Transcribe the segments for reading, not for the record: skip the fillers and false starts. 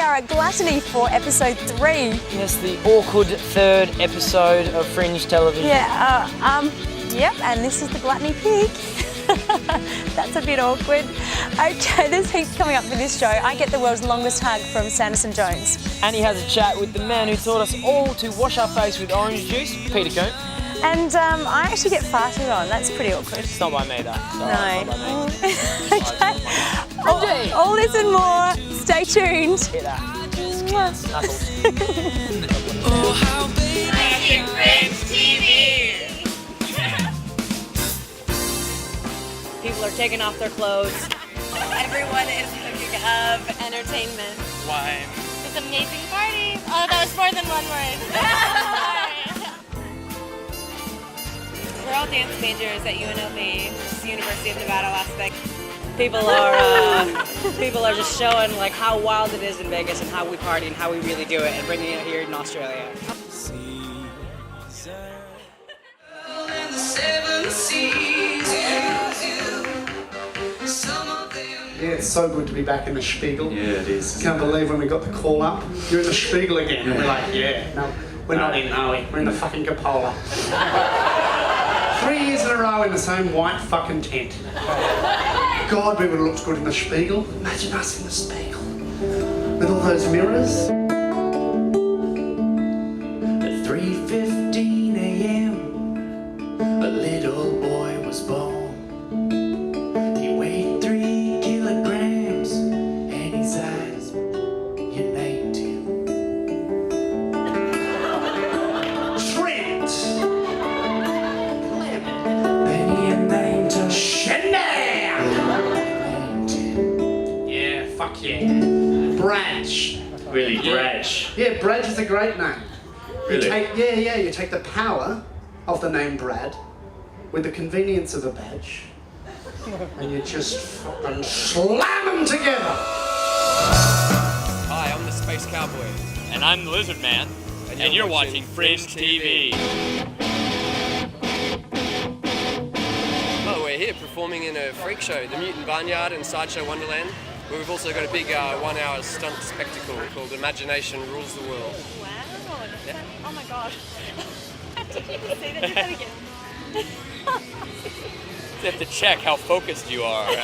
are at Gluttony for episode 3. Yes, the awkward third episode of Fringe Television. Yeah, yep, and this is the Gluttony Pig. That's a bit awkward. Okay, there's heaps coming up for this show. I get the world's longest hug from Sanderson Jones. And he has a chat with the man who taught us all to wash our face with orange juice, Peter Coon. And I actually get farted on. That's pretty awkward. It's not by me, though. No. It's not by me. Okay. All this and more. Stay tuned. Hear that. Knuckles. Fringe TV! People are taking off their clothes. Everyone is hooking up. Entertainment. Wine. It's an amazing party. Oh, that was more than one word. We're all dance majors at UNLV, which is University of Nevada, Las Vegas. People are just showing like how wild it is in Vegas and how we party and how we really do it and bringing it here in Australia. Yeah, it's so good to be back in the Spiegel. Yeah, it is. Can't believe when we got the call up, you're in the Spiegel again. And we're like, yeah, no, we're not in, are we? We're in the fucking cupola. 3 years in a row in the same white fucking tent. God, we would have looked good in the Spiegel. Imagine us in the Spiegel. With all those mirrors. At 3:15 a.m. a little boy was born. He weighed 3 kilograms and his eyes, you named him Trent! Then he named her Chanel! named him. Yeah, fuck yeah. Bradge. Really, Bradge. Yeah, Bradge is a great name. Really? You take the power of the name Brad with the convenience of a badge and you just fucking slam them together. Hi, I'm the Space Cowboy. And I'm the Lizard Man. And you're watching Fringe TV. Oh, we're here performing in a freak show, the Mutant Barnyard and Sideshow Wonderland, where we've also got a big 1 hour stunt spectacle called Imagination Rules the World. Wow. Oh my god. Did you just say that? Do that again. You have to check how focused you are. So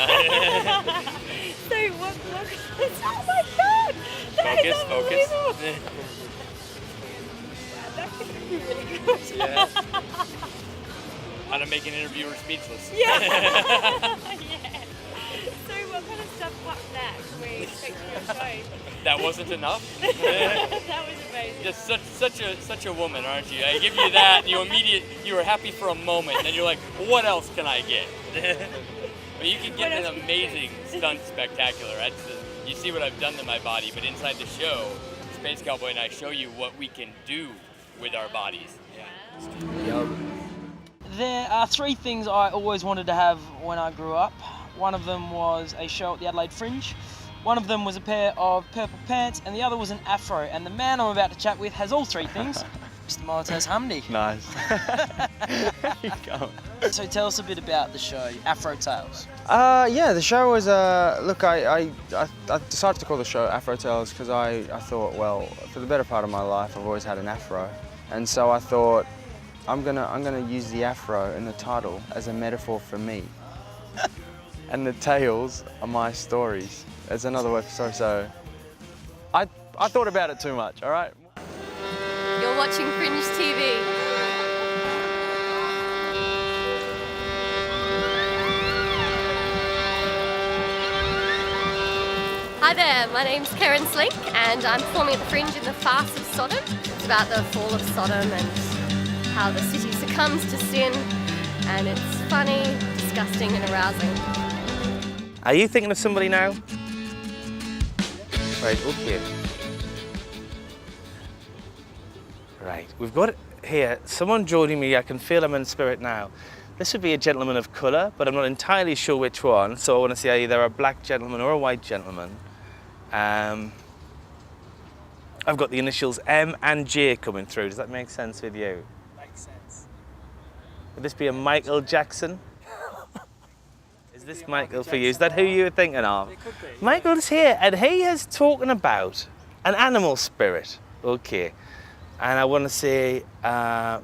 what oh my god! That is Focus. unbelievable. That could be really good. Yeah. How to make an interviewer speechless. Yeah. Yeah. So what kind of stuff popped that? Can we expect for a show? That wasn't enough? That was amazing. Just such a woman, aren't you? I give you that, and you were happy for a moment, and you're like, what else can I get? But you can get an amazing stunt spectacular. You see what I've done to my body, but inside the show, Space Cowboy and I show you what we can do with our bodies. Yeah. There are 3 things I always wanted to have when I grew up. One of them was a show at the Adelaide Fringe. One of them was a pair of purple pants, and the other was an afro. And the man I'm about to chat with has all 3 things. Mr. Moritz Hamdi. Nice. You go. So tell us a bit about the show, Afro Tales. Yeah, the show was, look, I decided to call the show Afro Tales because I thought, well, for the better part of my life, I've always had an afro. And so I thought, I'm gonna use the afro in the title as a metaphor for me. And the tales are my stories. It's another word for story, so I thought about it too much, all right? You're watching Fringe TV. Hi there, my name's Karen Slink and I'm performing at the Fringe in the Farce of Sodom. It's about the fall of Sodom and how the city succumbs to sin, and it's funny, disgusting and arousing. Are you thinking of somebody now? Right, okay. Right, we've got it here. Someone joining me, I can feel him in spirit now. This would be a gentleman of colour, but I'm not entirely sure which one, so I want to see either a black gentleman or a white gentleman. I've got the initials M and J coming through. Does that make sense with you? Makes sense. Would this be a Michael Jackson? Is this Michael for you? Is that who you were thinking of? It could be. Michael's here, and he is talking about An animal spirit, okay. And I want to say a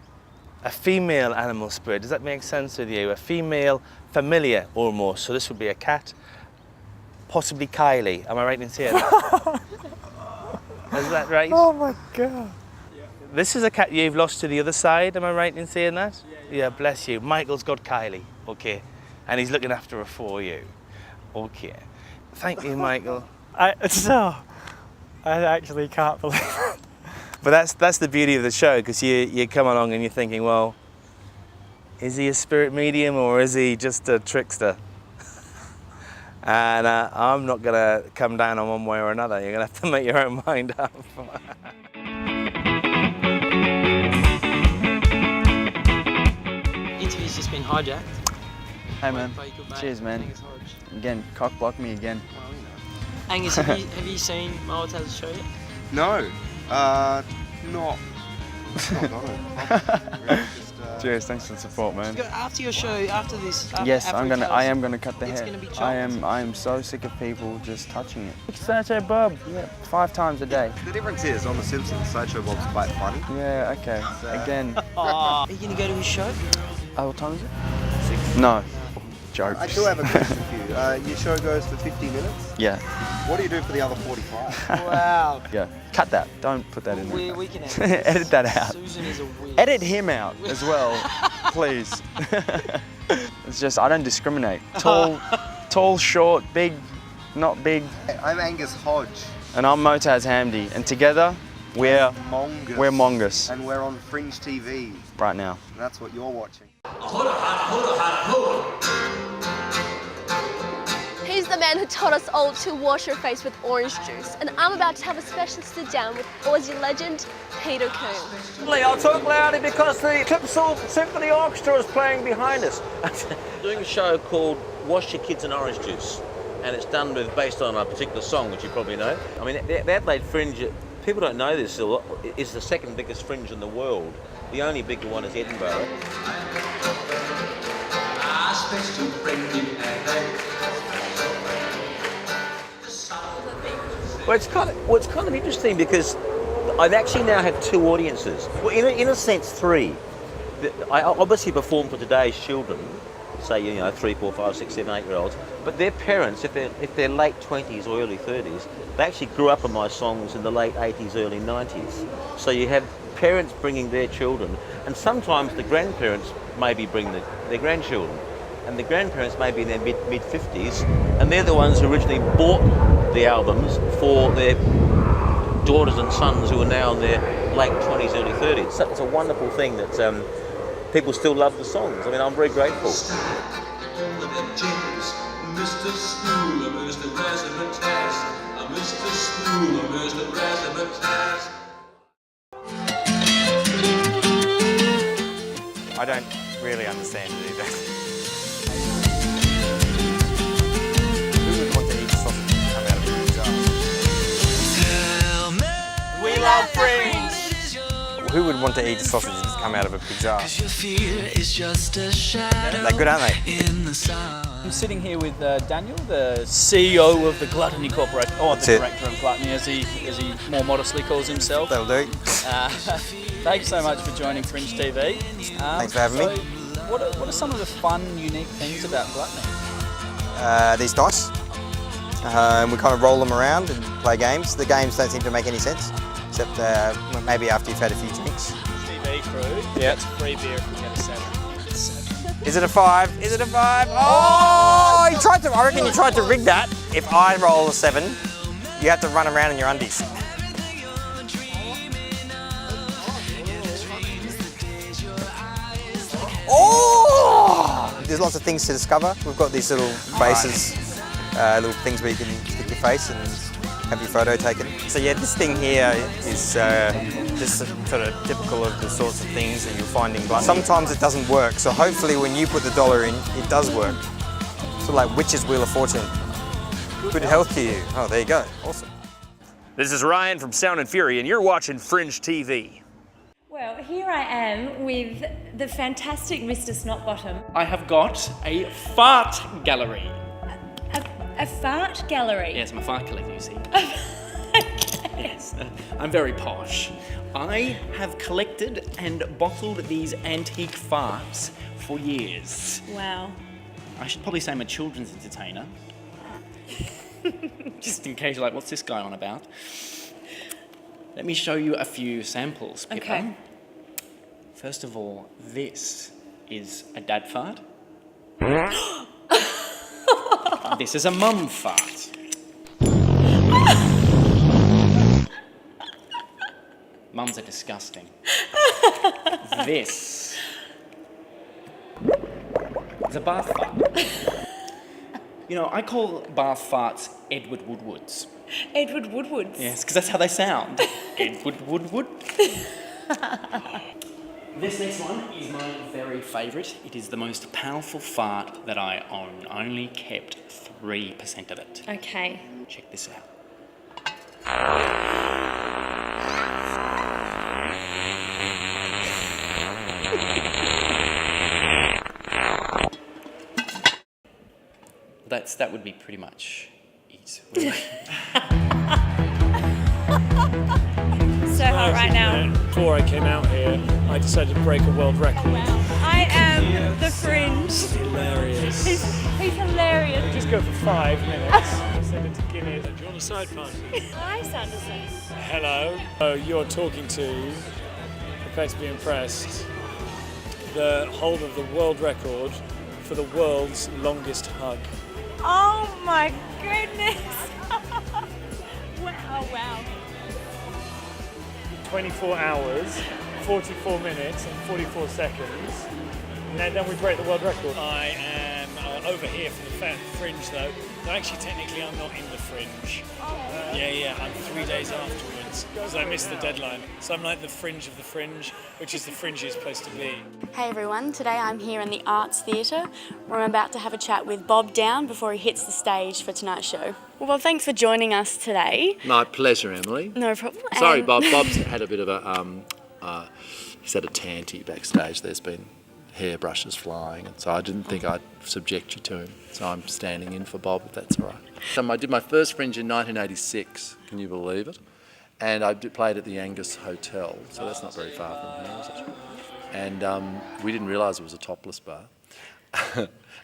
female animal spirit. Does that make sense with you? A female familiar almost. So this would be a cat, possibly Kylie. Am I right in saying that? Is that right? Oh my God. This is a cat you've lost to the other side. Am I right in saying that? Yeah, bless you. Michael's got Kylie, okay. And he's looking after her for you. Okay. Thank you, Michael. I actually can't believe it. But that's the beauty of the show, because you come along and you're thinking, well, is he a spirit medium or is he just a trickster? And I'm not going to come down on one way or another. You're going to have to make your own mind up. Interview's just been hijacked. Hey man, cheers man. Again, cock block me again. Angus, have you seen Maltaz's show yet? No, not. Cheers, thanks for the support, man. After your show, after this, Yes, I am gonna cut the it's hair. gonna be I am so sick of people just touching it. Sideshow Bob, yeah, 5 times a day. The difference is, on The Simpsons, Sideshow Bob's quite funny. Yeah, okay. Again. Are you gonna go to his show? What time is it? 6. No. Jokes. I do have a question for you. Your show goes for 50 minutes. Yeah. What do you do for the other 45? Wow. Yeah. Cut that. Don't put that in there. We can edit Edit that out. Susan is a weird. Edit him out as well, please. It's just, I don't discriminate. Tall, short, big, not big. I'm Angus Hodge. And I'm Motaz Hamdi. And together, we're Mongus. And we're on Fringe TV. Right now. And that's what you're watching. He's the man who taught us all to wash your face with orange juice, and I'm about to have a special sit down with Aussie legend Peter Coon. I'll talk loudly because the Clipsal Symphony Orchestra is playing behind us. Doing a show called Wash Your Kids in Orange Juice, and it's done based on a particular song, which you probably know. I mean, the Adelaide Fringe, people don't know this, is the second biggest fringe in the world. The only bigger one is Edinburgh. Well, it's kind of interesting because I've actually now had 2 audiences. Well, in a sense, 3. I obviously perform for today's children, say 3, 4, 5, 6, 7, 8-year-olds. But their parents, if they're late 20s or early 30s, they actually grew up on my songs in the late 80s, early 90s. So you have parents bringing their children, and sometimes the grandparents maybe bring their grandchildren, and the grandparents may be in their mid-50s, and they're the ones who originally bought the albums for their daughters and sons who are now in their late 20s, early 30s. So it's a wonderful thing that people still love the songs. I mean, I'm very grateful. I don't really understand it either. Who would want to eat sausage and come out of a pizza? We love Fringe. Who would want to eat sausages that come out of a pizza? They're good, aren't they? I'm sitting here with Daniel, the CEO of the Gluttony Corporation, or the director of Gluttony, as he more modestly calls himself. That'll do. Thanks so much for joining Fringe TV. Thanks for having me. What are some of the fun, unique things about Gluttony? These dice. We kind of roll them around and play games. The games don't seem to make any sense, except maybe after you've had a few drinks. TV crew, yeah, it's free beer if we get a 7. Is it a 5? Is it a 5? Oh! I reckon you tried to rig that. If I roll a 7, you have to run around in your undies. Oh! There's lots of things to discover. We've got these little faces, little things where you can stick your face and have your photo taken. So yeah, this thing here is just sort of typical of the sorts of things that you'll find in Gluttony. Sometimes it doesn't work, so hopefully when you put the dollar in, it does work. Sort of like Witch's Wheel of Fortune. Good health to you. Oh, there you go. Awesome. This is Ryan from Sound and Fury, and you're watching Fringe TV. Well, here I am with the fantastic Mr. Snotbottom. I have got a fart gallery. A fart gallery? Yes, I'm a fart collector, you see. Okay. Yes, I'm very posh. I have collected and bottled these antique farts for years. Wow. I should probably say I'm a children's entertainer. Just in case you're like, what's this guy on about? Let me show you a few samples, Pippa. Okay. First of all, this is a dad fart. This is a mum fart. Mums are disgusting. This is a bath fart. You know, I call bath farts Edward Woodwards. Edward Woodwards. Yes, because that's how they sound. Edward Woodward. This next one is my very favourite. It is the most powerful fart that I own. I only kept 3% of it. Okay. Check this out. That would be pretty much it. So hot right now. Before I came out here, I decided to break a world record. I am the Fringe. Hilarious. He's hilarious. Just go for 5 minutes. Send it to Guinness. Do you want a side party? Hi, Sanderson. Hello. Oh, you're talking to, prepare to be impressed, the holder of the world record for the world's longest hug. Oh my goodness. Wow. 24 hours, 44 minutes and 44 seconds. And then we break the world record. I am over here for the Fringe though. No, actually technically I'm not in the Fringe. Yeah, I'm 3 days afterwards because I missed the deadline. So I'm like the Fringe of the Fringe, which is the fringiest place to be. Hey everyone, today I'm here in the Arts Theatre where I'm about to have a chat with Bob Down before he hits the stage for tonight's show. Well, Bob, thanks for joining us today. My pleasure, Emily. No problem. Sorry, Bob. Bob's had a bit of a, he's had a tanty backstage. There's been hairbrushes flying, and so I didn't think I'd subject you to him. So I'm standing in for Bob, if that's all right. So I did my first Fringe in 1986, can you believe it? And I played at the Angus Hotel, so that's not very far from here, is it? And we didn't realise it was a topless bar.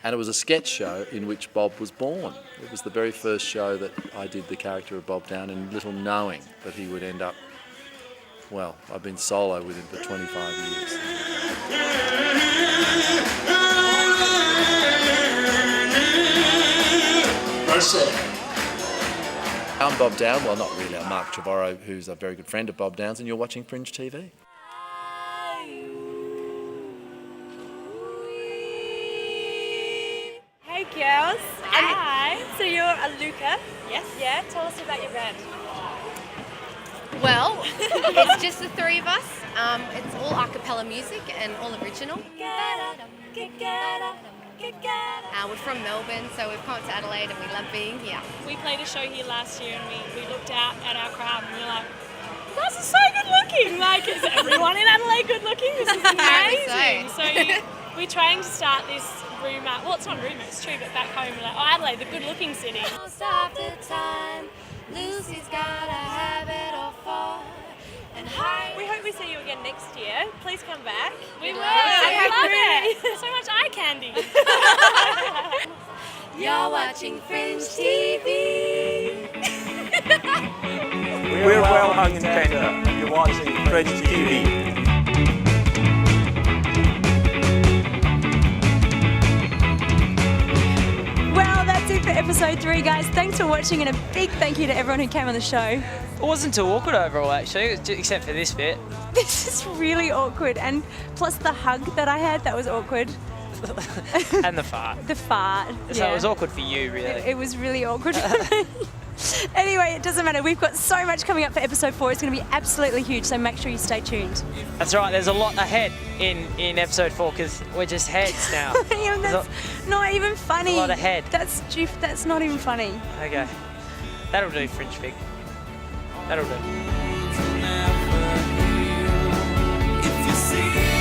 And it was a sketch show in which Bob was born. It was the very first show that I did the character of Bob Down, and little knowing that he would end up, well, I've been solo with him for 25 years. I'm Bob Down, well not really, I'm Mark Trevorrow, who's a very good friend of Bob Down's, and you're watching Fringe TV. Hey girls. Hi. So you're Aluka? Yes. Yeah, tell us about your band. Well, it's just the three of us. It's all a cappella music and all original. We're from Melbourne, so we've come to Adelaide and we love being here. We played a show here last year and we looked out at our crowd and we were like, you guys are so good looking. Like, is everyone in Adelaide good looking? This is amazing. So we're trying to start this rumour. Well, it's not a rumour, it's true, but back home we're like, oh, Adelaide, the good looking city. Most of the time, Lucy's got a habit of fall. And We hope we see you again next year. Please come back. We will. I love it. So much eye candy. You're watching Fringe TV. We're well hung in tender. You're watching Fringe TV. Well, that's it for episode 3, guys. Thanks for watching, and a big thank you to everyone who came on the show. It wasn't too awkward overall, actually, except for this bit. This is really awkward, and plus the hug that I had, that was awkward. And the fart. The fart. So yeah. it was awkward for you, really. It was really awkward for me. Anyway, it doesn't matter. We've got so much coming up for episode 4. It's going to be absolutely huge, so make sure you stay tuned. That's right, there's a lot ahead in episode 4 because we're just heads now. That's not even funny. A lot ahead. That's not even funny. Okay. That'll do, Fringe Fig. That'll do. If you see